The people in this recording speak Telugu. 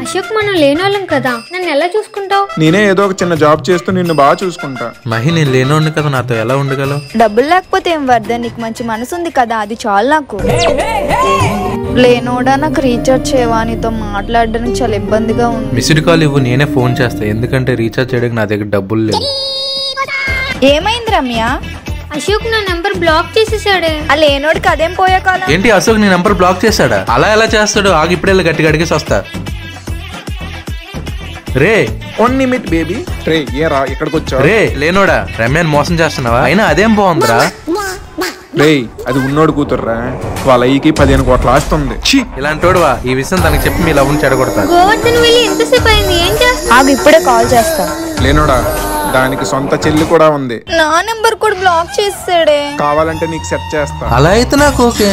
అశోక్ మనం లేనోళ్ళం కదా, నన్ను ఎలా చూసుకుంటావు? నేనే ఏదో ఒక చిన్న జాబ్ చేస్తూ నిన్ను బాగా చూసుకుంటా. మహి నేను లేనోడిని కదా, నాతో ఎలా ఉండగలవు? డబ్బులు లేకపోతే ఏం వర్ధన్, నీకు మంచి మనసు ఉంది కదా, అది చాలు నాకు. లేనోడా నాకు రీఛార్జ్ చేయవా? నీతో మాట్లాడడానికి చాలా ఇబ్బందిగా ఉంది. మిస్డ్ కాల్ ఇవ్వు, నేనే ఫోన్ చేస్తా. ఎందుకంటే రీఛార్జ్ చేయడానికి నా దగ్గర డబ్బులు లేవు. ఏమైంది రమ్య? అశోక్ నా నంబర్ బ్లాక్ చేసేసాడే. ఆ లేనోడికి అదేం పోయే కాలం. ఏంటి అశోక్ నీ నంబర్ బ్లాక్ చేశాడా? అలా ఎలా చేస్తాడు? ఆగి ఇప్పుడే గట్టిగా అడిగేసి వస్తా. రే 1 నిమిట్ బేబీ. రే ఏరా ఇక్కడికి వచ్చావు? రే లేనోడా, రమ్యాన్ని మోసం చేస్తున్నావా? అయినా అదేం బాగుందిరా. రే అది ఉన్నోడు కూతుర్రా, వాళ్ళ అయ్యకి 15 కోట్ల ఆస్తి ఉంది. ఇలాంటోడువా? ఈ విషయం తనకి చెప్పి మీ లవ్ని చెడగొడతా. గోవర్ధన్ వెళ్ళి ఎంతసేపు అయింది, ఏం చేస్తా? ఆగు ఇప్పుడే కాల్ చేస్తా. లేనోడా, దానికి సొంత చెల్లి కూడా ఉంది. నా నెంబర్ కూడా బ్లాక్ చేసాడే. కావాలంటే నీకు సెట్ చేస్తా. అలా అయితే నాకు ఓకే.